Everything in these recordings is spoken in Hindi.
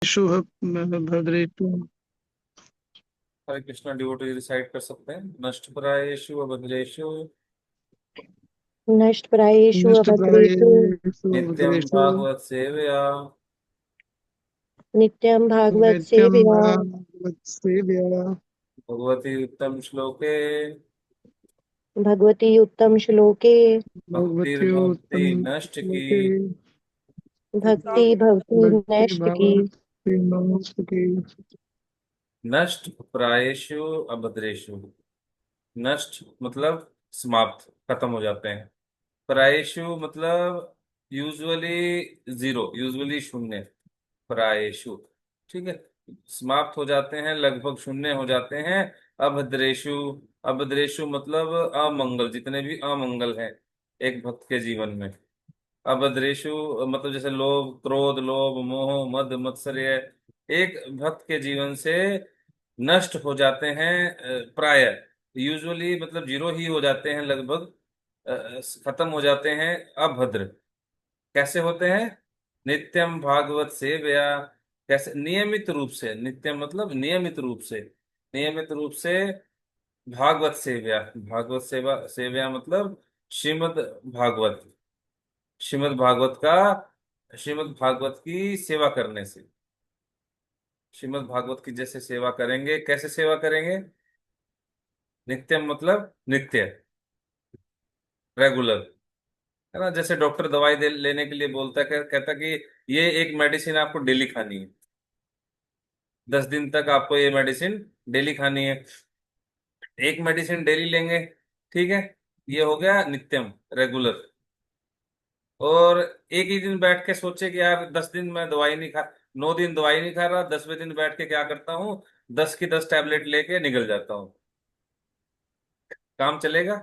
शुभ भद्रेतु। हरे कृष्णा डिवोटी रिसाइड कर सकते हैं। नष्ट प्रायेषु अभद्रेषु नष्टप्रायेषु नष्ट अभद्रेषु प्रायेषु नित्यं भद्रेषु भागवत सेवया नित्यं भागवत नित्यं सेवया भागवत सेव्या भगवती उत्तम श्लोके भगवती उत्तम श्लोके भक्तिर्भवति भगवत्युत्तम नष्ट की। श्लोके भक्ति भवति भक्ति नष्ट की। भगवती नमोस्तु की। नष्ट प्रायेषु अभद्रेषु। नष्ट मतलब समाप्त, खत्म हो जाते हैं। प्रायेषु मतलब यूजुअली जीरो, यूजुअली शून्य। प्रायेषु, ठीक है। समाप्त हो जाते हैं, लगभग शून्य हो जाते हैं। अभद्रेषु, अभद्रेषु मतलब अमंगल, जितने भी अमंगल हैं एक भक्त के जीवन में। अभद्रेषु मतलब जैसे लोभ, क्रोध, लोभ, मोह, मद, मत्सर्य एक भक्त के जीवन से नष्ट हो जाते हैं। प्राय यूजुअली मतलब जीरो ही हो जाते हैं, लगभग खत्म हो जाते हैं। अभद्र कैसे होते हैं? नित्यम भागवत सेवया। कैसे? नियमित रूप से। नित्यम मतलब नियमित रूप से, नियमित रूप से भागवत सेवया। भागवत सेवा, सेवया मतलब श्रीमद् भागवत, श्रीमद् भागवत का, श्रीमद् भागवत की सेवा करने से। श्रीमद् भागवत की जैसे सेवा करेंगे, कैसे सेवा करेंगे? नित्यम मतलब नित्य, रेगुलर, है ना। जैसे डॉक्टर दवाई लेने के लिए बोलता है, कहता कि ये एक मेडिसिन आपको डेली खानी है, 10 दिन तक आपको ये मेडिसिन डेली खानी है। एक मेडिसिन डेली लेंगे, ठीक है। ये हो गया नित्यम, रेगुलर। और एक ही दिन बैठ के सोचे कि यार 10 दिन मैं दवाई नहीं खा, 9 दिन दवाई नहीं खा रहा, 10वें दिन बैठ के क्या करता हूँ, 10 की 10 टैबलेट लेके निकल जाता हूँ। काम चलेगा?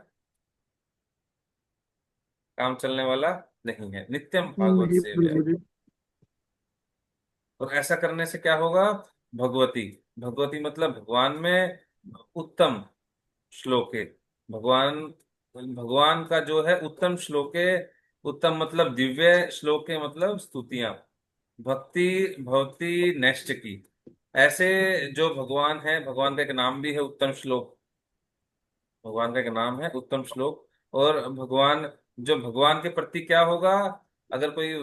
काम चलने वाला नहीं है। नित्यम भागवत नहीं सेवया। बोलिए। और ऐसा करने से क्या होगा? भगवती, भगवती मतलब भगवान में उत्तम श्लोके। भगवान, भगवान का जो है उत्तम श्लोके। उत्तम मतलब दिव्य, श्लोके मतलब स्तुतियां। भक्ति भक्ति नेष्ट की। ऐसे जो भगवान है, भगवान का एक नाम भी है उत्तम श्लोक। भगवान का एक नाम है उत्तम श्लोक। और भगवान, जो भगवान के प्रति क्या होगा, अगर कोई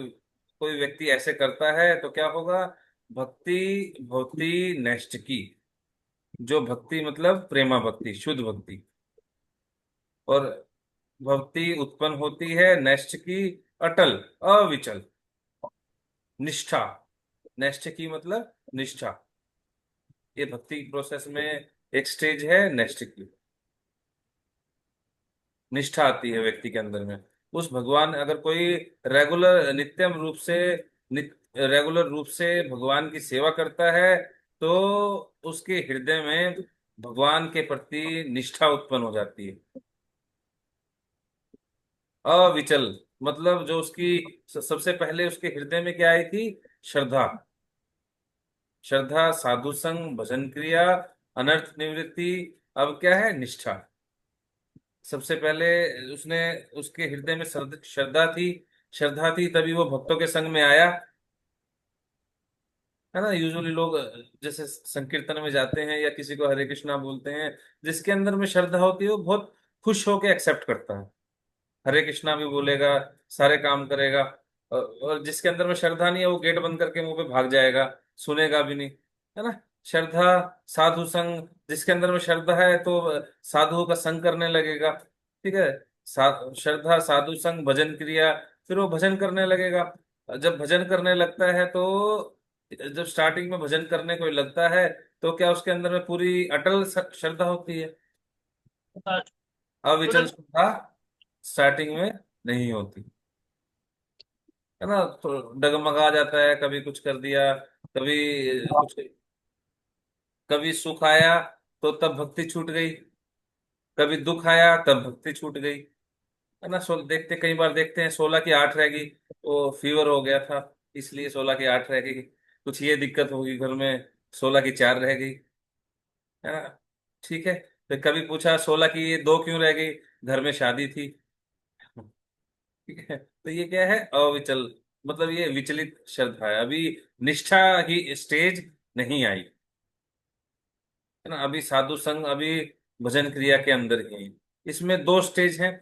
कोई व्यक्ति ऐसे करता है तो क्या होगा? भक्ति भक्ति नेष्ट की। जो भक्ति मतलब प्रेमा भक्ति, शुद्ध भक्ति। और भक्ति उत्पन्न होती है नेष्ट की, अटल, अविचल, निष्ठा। नेष्ट की मतलब निष्ठा। ये भक्ति प्रोसेस में एक स्टेज है नेष्ट की। निष्ठा आती है व्यक्ति के अंदर में। उस भगवान, अगर कोई रेगुलर नित्यम रूप से, रेगुलर रूप से भगवान की सेवा करता है, तो उसके हृदय में भगवान के प्रति निष्ठा उत्पन्न हो जाती है। अविचल मतलब जो उसकी सबसे पहले उसके हृदय में क्या आई थी? श्रद्धा। श्रद्धा, साधु संग, भजन क्रिया, अनर्थ निवृत्ति। अब क्या है? निष्ठा। सबसे पहले उसने, उसके हृदय में श्रद्धा थी। श्रद्धा थी तभी वो भक्तों के संग में आया, है ना। यूजुअली लोग जैसे संकीर्तन में जाते हैं या किसी को हरे कृष्णा बोलते हैं, जिसके अंदर में श्रद्धा होती है वो बहुत खुश होकर एक्सेप्ट करता है, हरे कृष्णा भी बोलेगा, सारे काम करेगा। और जिसके अंदर में श्रद्धा नहीं है वो गेट बंद करके मुंह पे भाग जाएगा, सुनेगा भी नहीं, है ना। श्रद्धा, साधु संग, जिसके अंदर में श्रद्धा है तो साधुओं का संग करने लगेगा, ठीक है। श्रद्धा, साधु संग, भजन क्रिया, फिर वो भजन करने लगेगा। जब भजन करने लगता है तो, जब स्टार्टिंग में भजन करने को लगता है, तो क्या उसके अंदर में पूरी अटल श्रद्धा होती है? अविचल श्रद्धा स्टार्टिंग में नहीं होती, है ना। तो डगमगा जाता है, कभी कुछ कर दिया, कभी कुछ, कभी सुख आया तो तब भक्ति छूट गई, कभी दुख आया तब भक्ति छूट गई, है ना। देखते, कई बार देखते हैं 16 की 8 रह गई, वो फीवर हो गया था इसलिए 16 की 8 रह गई। कुछ ये दिक्कत होगी घर में, 16 की 4 रह गई, है ना। ठीक है। फिर कभी पूछा 16 की 2 क्यों रह गई? घर में शादी थी। ठीक है। तो ये क्या है? अविचल, मतलब ये विचलित श्रद्धा है, अभी निष्ठा ही स्टेज नहीं आई, है ना। अभी साधु संग, अभी भजन क्रिया के अंदर ही है। इसमें दो स्टेज हैं,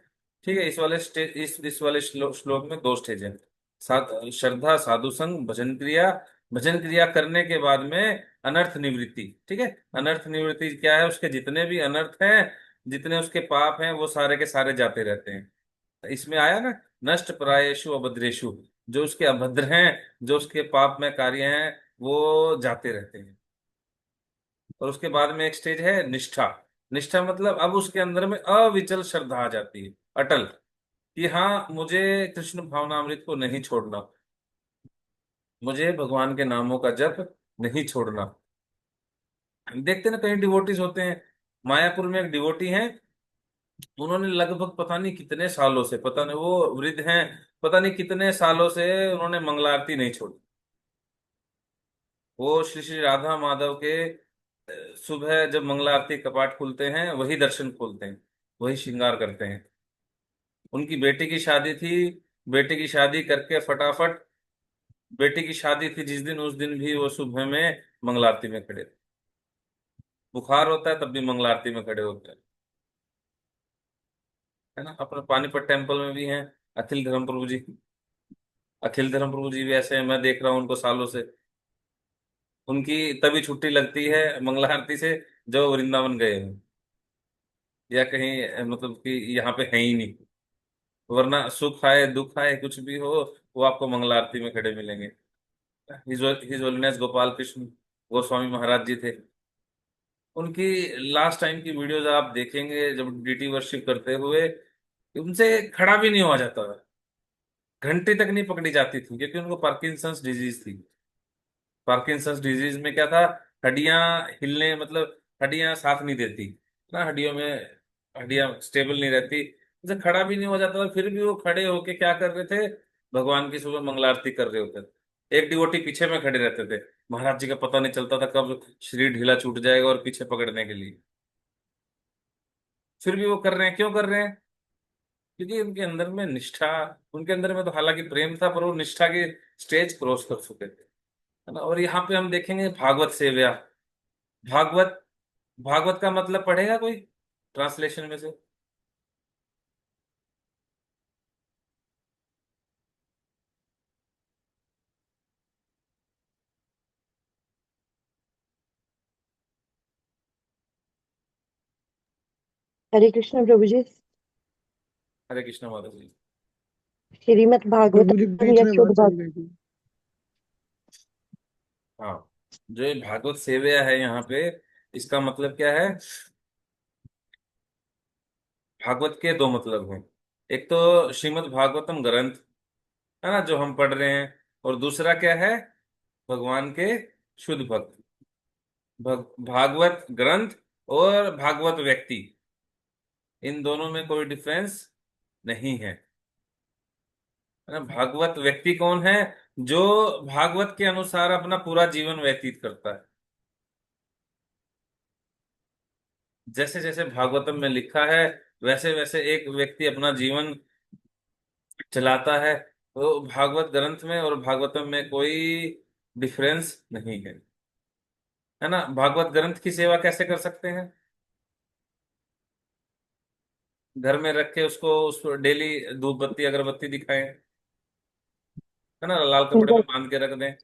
ठीक है। इस वाले स्टेज, इस वाले श्लोक में दो स्टेज हैं। श्रद्धा, साधु संग, भजन क्रिया। भजन क्रिया करने के बाद में अनर्थ निवृत्ति, ठीक है। अनर्थ निवृत्ति क्या है? उसके जितने भी अनर्थ हैं, जितने उसके पाप हैं, वो सारे के सारे जाते रहते हैं। इसमें आया ना, नष्ट प्रायेषु अभद्रेषु, जो उसके अभद्र हैं, जो उसके पाप में कार्य हैं, वो जाते रहते हैं। और उसके बाद में एक स्टेज है निष्ठा। निष्ठा मतलब अब उसके अंदर में अविचल श्रद्धा आ जाती है, अटल, कि हाँ, मुझे कृष्ण भावनामृत को नहीं छोड़ना, मुझे भगवान के नामों का जप नहीं छोड़ना। हम देखते हैं ना, कई डिवोटीज होते हैं। मायापुर में एक डिवोटी हैं, उन्होंने लगभग पता नहीं कितने सालों से, पता नहीं, वो वृद्ध हैं, पता नहीं कितने सालों से उन्होंने मंगला आरती नहीं छोड़ी। वो श्री श्री राधा माधव के सुबह जब मंगला आरती कपाट खुलते हैं, वही दर्शन खोलते हैं, वही श्रृंगार करते हैं। उनकी बेटी की शादी थी, बेटी की शादी करके फटाफट, बेटी की शादी थी जिस दिन, उस दिन भी वो सुबह में मंगला आरती में खड़े थे। बुखार होता है तब भी मंगला आरती में खड़े होते हैं, है ना। अपने पानीपत टेम्पल में भी हैं अखिल धर्म प्रभु जी। अखिल धर्म प्रभु जी भी ऐसे हैं, मैं देख रहा हूँ उनको सालों से। उनकी तभी छुट्टी लगती है मंगला आरती से जब वो वृंदावन गए हैं, या कहीं मतलब कि यहाँ पे है ही नहीं। वरना सुख आए दुख आए कुछ भी हो, वो आपको मंगला आरती में खड़े मिलेंगे। हिज होलीनेस गोपाल कृष्ण गोस्वामी महाराज जी थे। उनकी लास्ट टाइम की वीडियोज आप देखेंगे, जब डीटी वर्शिप करते हुए, उनसे खड़ा भी नहीं हुआ जाता था, घंटे तक नहीं पकड़ी जाती थी, क्योंकि उनको पार्किंसंस डिजीज थी। पार्किंसंस डिजीज में क्या था? हड्डियां हिलने, मतलब हड्डियां साथ नहीं देती ना, हड्डियों में हड्डियां स्टेबल नहीं रहती, उनसे खड़ा भी नहीं हो जाता था, फिर भी वो खड़े होके क्या कर रहे थे? भगवान की सुबह मंगला आरती कर रहे होते थे। एक डिवोटी पीछे में खड़े रहते थे, महाराज जी का पता नहीं चलता था कब शरीर ढीला छूट जाएगा, और पीछे पकड़ने के लिए। फिर भी वो कर रहे हैं, क्यों कर रहे हैं? क्योंकि उनके अंदर में निष्ठा, उनके अंदर में तो हालांकि प्रेम था, पर वो निष्ठा के स्टेज क्रॉस कर चुके थे, है ना। और यहाँ पे हम देखेंगे भागवत सेव्या। भागवत, भागवत का मतलब पढ़ेगा कोई ट्रांसलेशन में से? हरे कृष्ण प्रभु जी। हरे कृष्ण माता जी। श्रीमद् प्रभु जी भागवतम बीच या में शुद्ध बात चल भक्त। गई थी। हाँ, जो ये भागवत सेव्या है यहाँ पे, इसका मतलब क्या है? भागवत के दो मतलब हैं। एक तो श्रीमद् भागवतम ग्रंथ, है ना, जो हम पढ़ रहे हैं। और दूसरा क्या है? भगवान के शुद्ध भक्त। भागवत ग्रंथ और भागवत व्यक्ति, इन दोनों में कोई डिफरेंस नहीं है, है ना। भागवत व्यक्ति कौन है? जो भागवत के अनुसार अपना पूरा जीवन व्यतीत करता है। जैसे जैसे भागवतम में लिखा है, वैसे वैसे एक व्यक्ति अपना जीवन चलाता है। तो भागवत ग्रंथ में और भागवतम में कोई डिफरेंस नहीं है, है ना। भागवत ग्रंथ की सेवा कैसे कर सकते हैं? घर में रख के उसको डेली धूप बत्ती अगरबत्ती दिखाएं, है ना, लाल कपड़े में बांध के रख दें।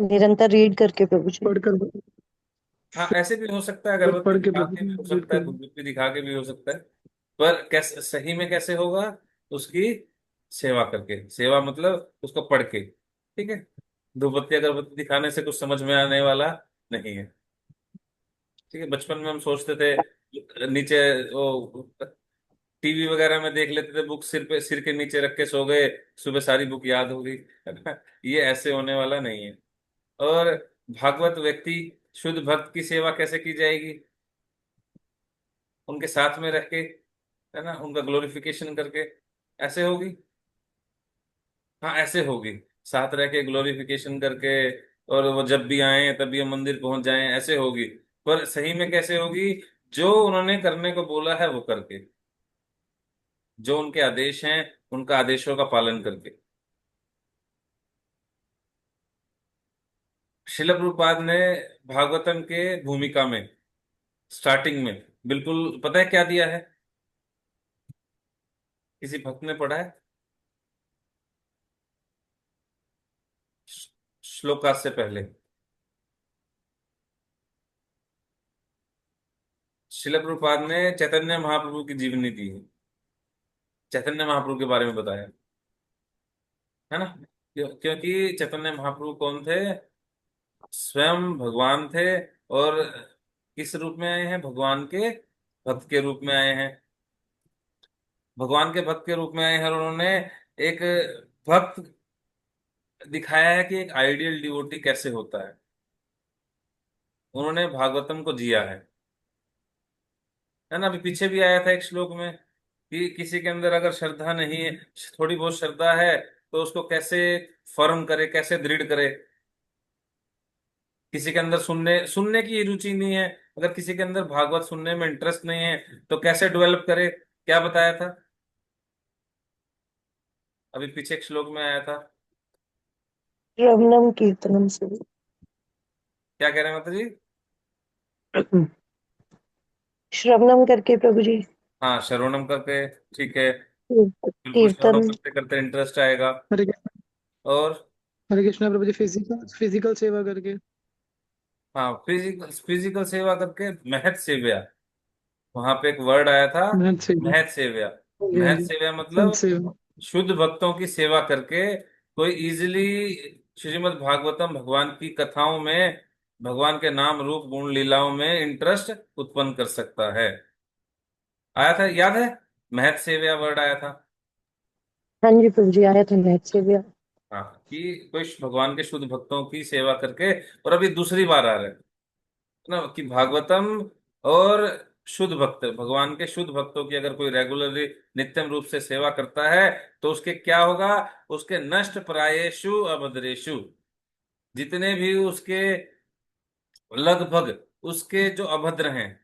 निरंतर रीड करके प्रभु जी। पढ़कर, हाँ, ऐसे भी हो सकता है, बस अगरबत्ती पढ़ के दिखा प्रभु के जी भी हो रीड सकता है, कर। धूप बत्ती दिखा के भी हो सकता है। पर कैसे सही में कैसे होगा? उसकी सेवा करके, सेवा मतलब उसको पढ़ के, ठीक है। धूप बत्ती अगरबत्ती दिखाने से कुछ समझ में आने वाला नहीं है, ठीक है। बचपन में हम सोचते थे नीचे वो टीवी वगैरह में देख लेते थे, बुक सिर पे, सिर के नीचे रख के सो गए, सुबह सारी बुक याद हो गई। ये ऐसे होने वाला नहीं है। और भागवत व्यक्ति, शुद्ध भक्त की सेवा कैसे की जाएगी? उनके साथ में रह के, है ना, उनका ग्लोरिफिकेशन करके, ऐसे होगी। हाँ, ऐसे होगी, साथ रह के ग्लोरिफिकेशन करके, और वो जब भी आए तब भी हम मंदिर पहुंच जाएं, ऐसे होगी। पर सही में कैसे होगी? जो उन्होंने करने को बोला है वो करके। जो उनके आदेश हैं उनका आदेशों का पालन करके। शिल प्रभुपाद ने भागवतम के भूमिका में स्टार्टिंग में बिल्कुल पता है क्या दिया है? किसी भक्त ने पढ़ा है? श्लोका से पहले शिल प्रभुपाद ने चैतन्य महाप्रभु की जीवनी दी है, चैतन्य महाप्रभु के बारे में बताया, है ना? क्योंकि चैतन्य महाप्रभु कौन थे? स्वयं भगवान थे। और किस रूप में आए हैं? भगवान के भक्त के रूप में आए हैं। भगवान के भक्त के रूप में आए हैं और उन्होंने एक भक्त दिखाया है कि एक आइडियल डिवोटी कैसे होता है। उन्होंने भागवतम को जिया है ना? अभी पीछे भी आया था एक श्लोक में कि किसी के अंदर अगर श्रद्धा नहीं है, थोड़ी बहुत श्रद्धा है, तो उसको कैसे फर्म करे, कैसे दृढ़ करे। किसी के अंदर सुनने सुनने की रुचि नहीं है, अगर किसी के अंदर भागवत सुनने में इंटरेस्ट नहीं है, तो कैसे डेवलप करे? क्या बताया था? अभी पीछे एक श्लोक में आया था। श्रवणम कीर्तनम से। क्या कह रहे हैं माता जी? श्रवणम करके प्रभु जी। हाँ, श्रवणम करके। ठीक है, बिल्कुल श्रवणम कीर्तन। करते करते इंटरेस्ट आएगा। हरे कृष्ण। और हरे कृष्णा प्रभु जी, फिजिकल फिजिकल सेवा करके। हाँ, फिजिकल फिजिकल सेवा करके महत सेव्या, वहां पे एक वर्ड आया था, महत सेवा। महत सेव्या। हाँ जी, हाँ महत जी। सेव्या संत मतलब सेवा। शुद्ध भक्तों की सेवा करके कोई इजीली श्रीमद् भागवतम भगवान की कथाओं में, भगवान के नाम रूप गुण लीलाओं में इंटरेस्ट उत्पन्न कर सकता है। आया था, याद है? महत सेव्या वर्ड आया था। हाँ जी प्रभु जी, आया था नेट से भी। हाँ, कि कोई भगवान के शुद्ध भक्तों की सेवा करके। और अभी दूसरी बार आ रहा है ना कि भागवतम और शुद्ध भक्त, भगवान के शुद्ध भक्तों की अगर कोई रेगुलरली नित्यम रूप से सेवा करता है, तो उसके क्या होगा? उसके नष्ट प्रायेषु अभद्रेषु, जितने भी उसके लगभग उसके जो अभद्र हैं,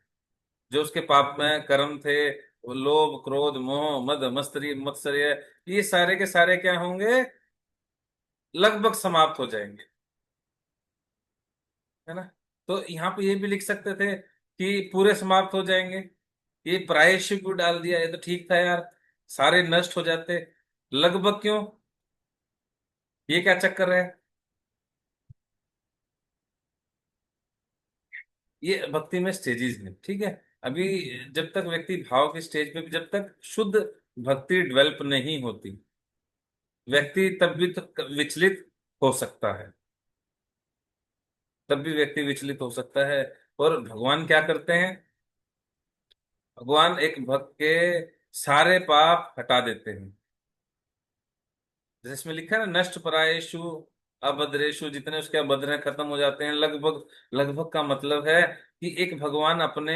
जो उसके पाप में कर्म थे, वो लोभ क्रोध मोह मद मत्सरी मत्सर्य, ये सारे के सारे क्या होंगे? लगभग समाप्त हो जाएंगे, है ना? तो यहाँ पे ये भी लिख सकते थे कि पूरे समाप्त हो जाएंगे। ये प्रायश्चित क्यों डाल दिया? ये तो ठीक था यार, सारे नष्ट हो जाते। लगभग क्यों? ये क्या चक्कर है? ये भक्ति में स्टेजेस हैं, ठीक है। अभी जब तक व्यक्ति भाव की स्टेज पे, जब तक शुद्ध भक्ति डेवलप नहीं होती, व्यक्ति तब भी तो विचलित हो सकता है, तब भी व्यक्ति विचलित हो सकता है। और भगवान क्या करते हैं? भगवान एक भक्त के सारे पाप हटा देते हैं। जिसमें लिखा है ना, नष्ट परायेषु अभद्रेषु, जितने उसके अभद्र हैं खत्म हो जाते हैं। लगभग, लगभग का मतलब है कि एक भगवान अपने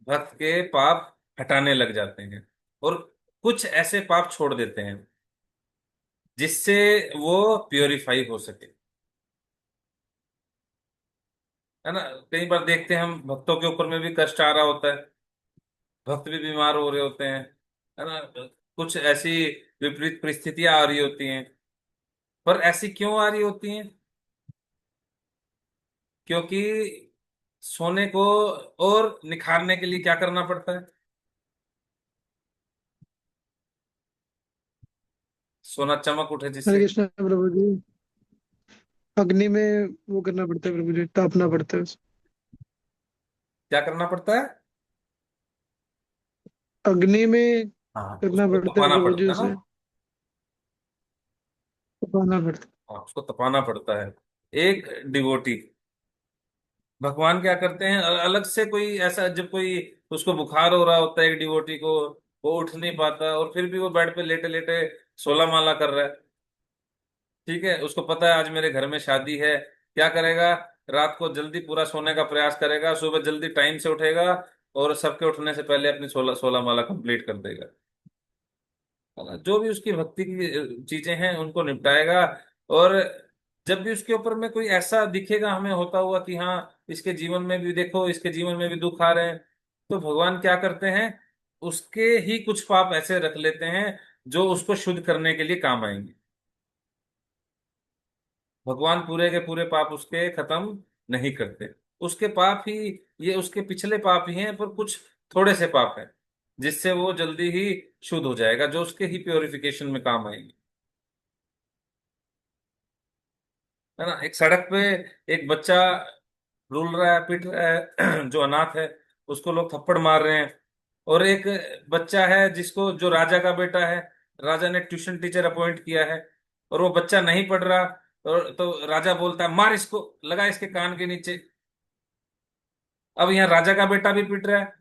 भक्त के पाप हटाने लग जाते हैं, और कुछ ऐसे पाप छोड़ देते हैं जिससे वो प्योरीफाई हो सके, है ना? कई बार देखते हैं हम, भक्तों के ऊपर में भी कष्ट आ रहा होता है, भक्त भी बीमार हो रहे होते हैं, है ना? कुछ ऐसी विपरीत परिस्थितियां आ रही होती हैं। पर ऐसी क्यों आ रही होती हैं? क्योंकि सोने को और निखारने के लिए क्या करना पड़ता है? सोना चमक उठे हरे जिससे। कृष्णा प्रभु जी, अग्नि में वो करना पड़ता है प्रभु जी, तापना पड़ता है क्या करना पड़ता है? अग्नि में हाँ, करना उसको पड़ता है तपाना प्रभु जी, पड़ता है उसे ना। तपाना पड़ता हाँ, उसको तपाना पड़ता है। एक डिवोटी, भगवान क्या करते हैं, अलग से कोई ऐसा, जब कोई उसको बुखार हो रहा होता है एक डिवोटी को, वो उठ नहीं पाता और फिर भी वो बेड पे लेटे लेटे 16 माला कर रहा है, ठीक है। उसको पता है आज मेरे घर में शादी है, क्या करेगा? रात को जल्दी पूरा सोने का प्रयास करेगा, सुबह जल्दी टाइम से उठेगा और सबके उठने से पहले अपनी 16 16 माला कंप्लीट कर देगा, है ना? जो भी उसकी भक्ति की चीजें हैं उनको निपटाएगा। और जब भी उसके ऊपर में कोई ऐसा दिखेगा हमें होता हुआ कि हाँ, इसके जीवन में भी देखो, इसके जीवन में भी दुख आ रहे हैं, तो भगवान क्या करते हैं? उसके ही कुछ पाप ऐसे रख लेते हैं जो उसको शुद्ध करने के लिए काम आएंगे। भगवान पूरे के पूरे पाप उसके खत्म नहीं करते। उसके पाप ही, ये उसके पिछले पाप ही हैं, पर कुछ थोड़े से पाप हैं जिससे वो जल्दी ही शुद्ध हो जाएगा, जो उसके ही प्योरिफिकेशन में काम आएंगे। है ना? एक सड़क पे एक बच्चा रुल रहा है, पिट रहा है जो अनाथ है, उसको लोग थप्पड़ मार रहे हैं। और एक बच्चा है जिसको, जो राजा का बेटा है, राजा ने ट्यूशन टीचर अपॉइंट किया है, और वो बच्चा नहीं पढ़ रहा, और तो राजा बोलता है मार इसको, लगा इसके कान के नीचे। अब यहाँ राजा का बेटा भी पिट रहा है,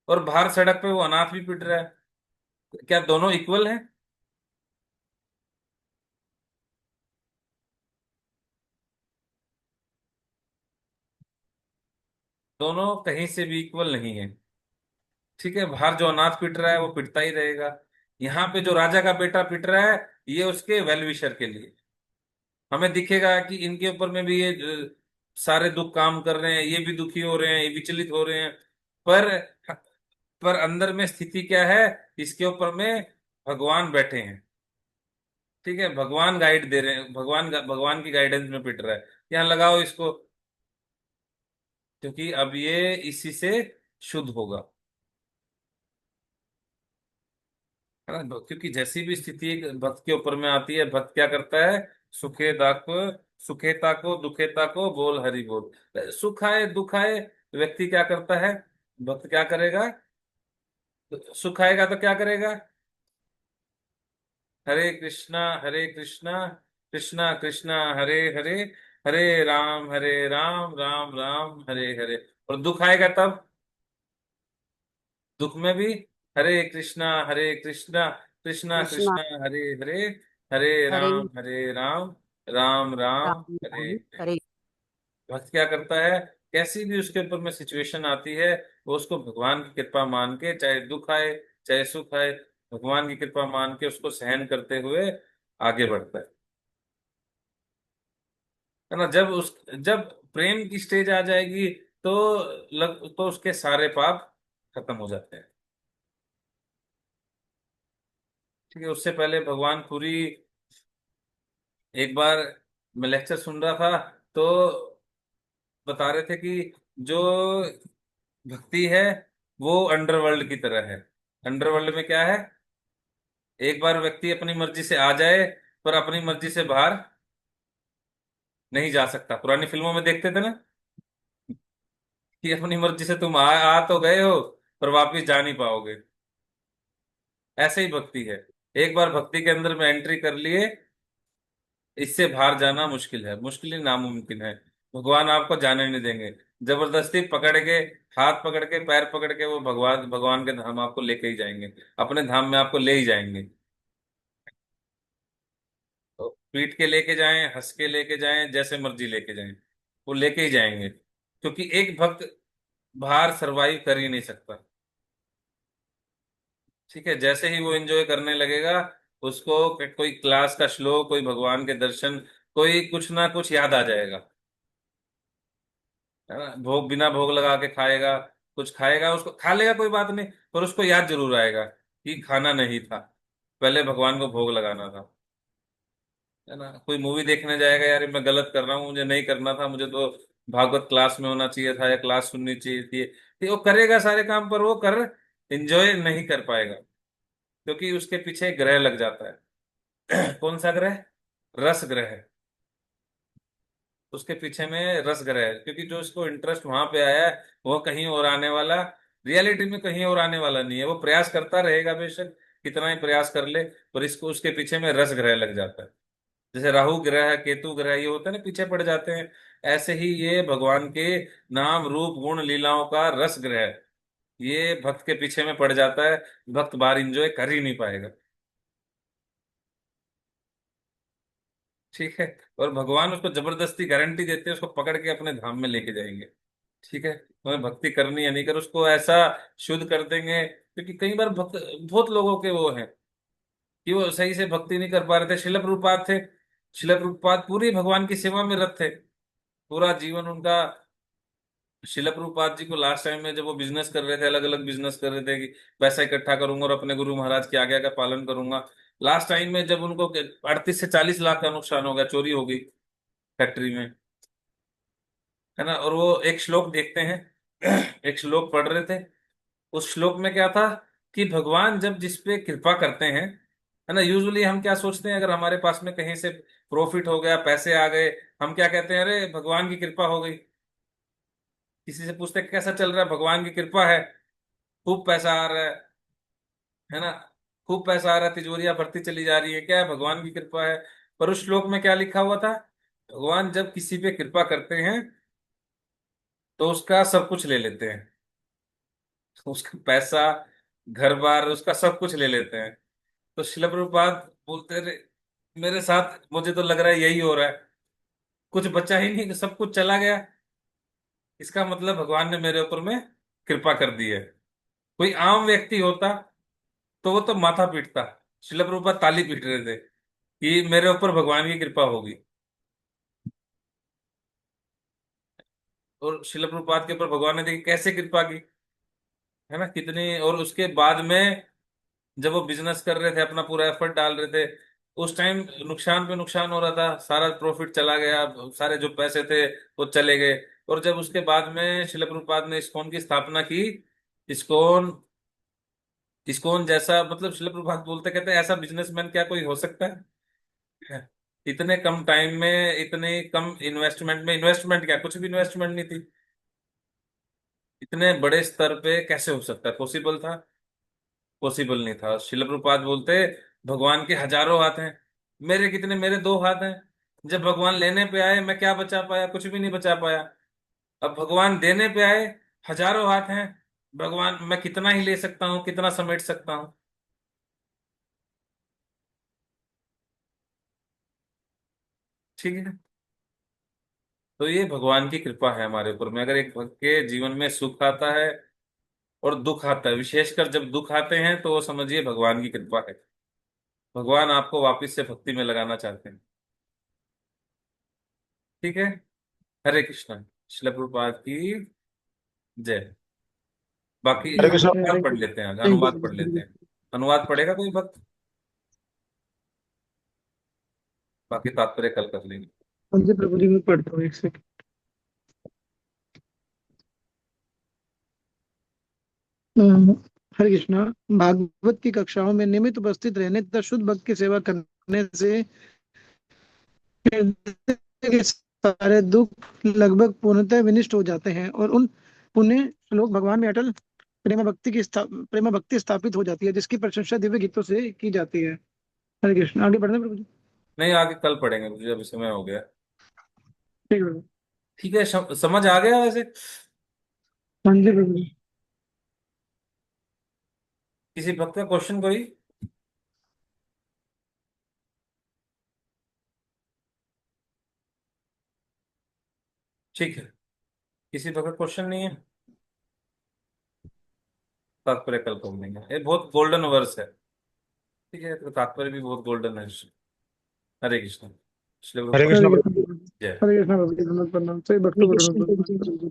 और बाहर सड़क पे वो अनाथ भी पिट रहा है। क्या दोनों इक्वल हैं? दोनों कहीं से भी इक्वल नहीं है। ठीक है, बाहर जो अनाथ पिट रहा है वो पिटता ही रहेगा। यहाँ पे जो राजा का बेटा पिट रहा है, ये उसके वेलविशर के लिए। हमें दिखेगा कि इनके ऊपर में भी ये सारे दुख काम कर रहे हैं, ये भी दुखी हो रहे हैं, ये विचलित हो रहे हैं। पर पर अंदर में स्थिति क्या है, इसके ऊपर में भगवान बैठे हैं। ठीक है, भगवान गाइड दे रहे हैं, भगवान की गाइडेंस में पिट रहा है। यहाँ लगाओ इसको, क्योंकि अब ये इसी से शुद्ध होगा। है ना? क्योंकि जैसी भी स्थिति एक भक्त के ऊपर में आती है, भक्त क्या करता है? सुखेता को सुखेता को दुखेता को बोल हरि बोल। सुख आए दुख आए, व्यक्ति क्या करता है? भक्त क्या करेगा? सुख आएगा तो क्या करेगा? हरे कृष्णा कृष्णा कृष्णा हरे हरे, हरे राम राम राम हरे हरे। और दुख आएगा तब? दुख में भी हरे कृष्णा कृष्णा कृष्णा कृष्णा हरे हरे, हरे हरे राम राम राम राम हरे। राम हरे। भक्त क्या करता है? कैसी भी उसके ऊपर में सिचुएशन आती है, वो उसको भगवान की कृपा मान के, चाहे दुख आए चाहे सुख आए, भगवान की कृपा मान के उसको सहन करते हुए आगे बढ़ता है ना? जब प्रेम की स्टेज आ जाएगी, तो तो उसके सारे पाप खत्म हो जाते हैं। ठीक है, उससे पहले भगवान पूरी, एक बार मैं लेक्चर सुन रहा था, तो बता रहे थे कि जो भक्ति है वो अंडरवर्ल्ड की तरह है। अंडरवर्ल्ड में क्या है? एक बार व्यक्ति अपनी मर्जी से आ जाए, पर अपनी मर्जी से बाहर नहीं जा सकता। पुरानी फिल्मों में देखते थे ना, कि अपनी मर्जी से तुम आ तो गए हो, पर वापिस जा नहीं पाओगे। ऐसे ही भक्ति है। एक बार भक्ति के अंदर में एंट्री कर लिए, इससे बाहर जाना मुश्किल है, मुश्किल ही नामुमकिन है। भगवान आपको जाने नहीं देंगे। जबरदस्ती पकड़ के, हाथ पकड़ के, पैर पकड़ के वो भगवान भगवान के धाम आपको लेके ही जाएंगे, अपने धाम में आपको ले ही जाएंगे। तो पीट के लेके जाएं, हंस के लेके जाएं, जैसे मर्जी लेके जाएं, वो लेके ही जाएंगे। क्योंकि एक भक्त बाहर सरवाइव कर ही नहीं सकता। ठीक है, जैसे ही वो एंजॉय करने लगेगा, उसको कोई क्लास का श्लोक, कोई भगवान के दर्शन, कोई कुछ ना कुछ याद आ जाएगा। है ना? भोग, बिना भोग लगा के खाएगा, कुछ खाएगा, उसको खा लेगा कोई बात नहीं, पर उसको याद जरूर आएगा कि खाना नहीं था, पहले भगवान को भोग लगाना था। है ना? कोई मूवी देखने जाएगा, यार मैं गलत कर रहा हूँ, मुझे नहीं करना था, मुझे तो भागवत क्लास में होना चाहिए था, या क्लास सुननी चाहिए थी। तो वो करेगा सारे काम, पर वो कर एंजॉय नहीं कर पाएगा, क्योंकि उसके पीछे ग्रह लग जाता है। कौन सा ग्रह? रस ग्रह। उसके पीछे में रस ग्रह है, क्योंकि जो इसको इंटरेस्ट वहां पे आया है, वो कहीं और आने वाला, रियलिटी में कहीं और आने वाला नहीं है। वो प्रयास करता रहेगा बेशक, कितना ही प्रयास कर ले, पर इसको उसके पीछे में रस ग्रह लग जाता है। जैसे राहु ग्रह, केतु ग्रह, ये होते हैं ना, पीछे पड़ जाते हैं। ऐसे ही ये भगवान के नाम रूप गुण लीलाओं का रस ग्रह, ये भक्त के पीछे में पड़ जाता है। भक्त बार इंजॉय कर ही नहीं पाएगा। ठीक है, और भगवान उसको जबरदस्ती गारंटी देते हैं, उसको पकड़ के अपने धाम में लेके जाएंगे। ठीक है, तुम्हें भक्ति करनी है नहीं कर, उसको ऐसा शुद्ध कर देंगे। क्योंकि कई बार भक्त, बहुत लोगों के वो हैं कि वो सही से भक्ति नहीं कर पा रहे थे। शिल प्रभुपाद थे, शिल प्रभुपाद पूरी भगवान की सेवा में रत थे, पूरा जीवन उनका शिला प्रभुपाद जी को लास्ट टाइम में जब वो बिजनेस कर रहे थे, अलग अलग बिजनेस कर रहे थे कि पैसा इकट्ठा करूंगा और अपने गुरु महाराज की आज्ञा का पालन करूंगा, लास्ट टाइम में जब उनको 38 से 40 लाख का नुकसान हो गया, चोरी हो गई फैक्ट्री में, है ना। और वो एक श्लोक देखते हैं, एक श्लोक पढ़ रहे थे। उस श्लोक में क्या था कि भगवान जब जिस पे कृपा करते हैं, है ना, यूजुअली हम क्या सोचते हैं, अगर हमारे पास में कहीं से प्रॉफिट हो गया, पैसे आ गए, हम क्या कहते हैं, अरे भगवान की कृपा हो गई। किसी से पूछते हैं कैसा चल रहा है, भगवान की कृपा है, खूब पैसा आ रहा है ना, खूब पैसा आ रहा है, तिजोरियां भरती चली जा रही है, क्या है, भगवान की कृपा है। पर उस श्लोक में क्या लिखा हुआ था, भगवान जब किसी पे कृपा करते हैं तो उसका सब कुछ ले लेते हैं, उसका पैसा, घर बार, उसका सब कुछ ले लेते हैं। तो शिला प्रभुपाद बोलते रहे, मेरे साथ मुझे तो लग रहा है यही हो रहा है, कुछ बचा ही नहीं, सब कुछ चला गया। इसका मतलब भगवान ने मेरे ऊपर में कृपा कर दी है। कोई आम व्यक्ति होता तो वो तो माथा पीटता, शिला प्रभुपाद ताली पीट रहे थे कि मेरे ऊपर भगवान की कृपा होगी। और शिला प्रभुपाद के ऊपर भगवान ने देखी कैसे कृपा की, है ना, कितनी। और उसके बाद में जब वो बिजनेस कर रहे थे, अपना पूरा एफर्ट डाल रहे थे, उस टाइम नुकसान पे नुकसान हो रहा था, सारा प्रॉफिट चला गया, सारे जो पैसे थे वो चले गए। और जब उसके बाद में शिला प्रभुपाद ने इस्कॉन की स्थापना की, इस्कॉन, इस्कॉन जैसा, मतलब शिला प्रभुपाद बोलते, कहते हैं ऐसा बिजनेसमैन क्या कोई हो सकता है, इतने कम टाइम में, इतने कम इन्वेस्टमेंट में, इन्वेस्टमेंट क्या, कुछ भी इन्वेस्टमेंट नहीं थी, इतने बड़े स्तर पे कैसे हो सकता है, पॉसिबल था, पॉसिबल नहीं था। शिला प्रभुपाद बोलते भगवान के हजारों हाथ हैं, मेरे कितने, मेरे दो हाथ हैं। जब भगवान लेने पे आए मैं क्या बचा पाया, कुछ भी नहीं बचा पाया। अब भगवान देने पे आए, हजारों हाथ हैं, भगवान मैं कितना ही ले सकता हूँ, कितना समेट सकता हूँ। ठीक है। तो ये भगवान की कृपा है हमारे ऊपर में। अगर एक भक्त के जीवन में सुख आता है और दुख आता है, विशेषकर जब दुख आते हैं, तो वो समझिए भगवान की कृपा है, भगवान आपको वापस से भक्ति में लगाना चाहते हैं। ठीक है। हरे कृष्णा। श्रील प्रभुपाद की जय। बाकी हरे कृष्ण। अनुवाद हरे पढ़ कृष्ण। लेते हैं, थैंक अनुवाद पढ़ लेते यू। हैं। अनुवाद पढ़ेगा कोई भक्त, बाकी तात्पर्य कल कर लेंगे। हाँ जी प्रभु जी, मैं पढ़ता हूँ, एक सेकंड। अम, हरे कृष्णा। भागवत की कक्षाओं में नियमित उपस्थित रहने तथा शुद्ध भक्त की सेवा करने से हृदय के सारे दुख लगभग पूर्णतः विनष्ट हो जाते हैं और उन पुण्य श्लोक भगवान में अटल प्रेम भक्ति स्थापित हो जाती है, जिसकी प्रशंसा दिव्य गीतों से की जाती है। हरे कृष्ण। आगे बढ़ना प्रभु जी। नहीं, आगे कल पढ़ेंगे, मुझे अभी समय हो गया। ठीक है प्रभु। ठीक है, समझ आ गया वैसे। हाँ जी प्रभु जी। किसी भक्त का क्वेश्चन कोई, ठीक है, किसी भक्त का क्वेश्चन नहीं है, तात्पर्य कल कर लेंगे। ये बहुत गोल्डन वर्स है। ठीक है, तो तात्पर्य भी बहुत गोल्डन है। हरे कृष्ण। श्री हरे प्रभुपाद कृष्ण हरे प्रभु। कृष्ण प्रभु जी। जय। हरे कृष्ण प्रभु जी। प्रणाम प्रणाम। सही हरे भक्तों को कृष्ण प्रणाम प्रभु जी। प्रणाम।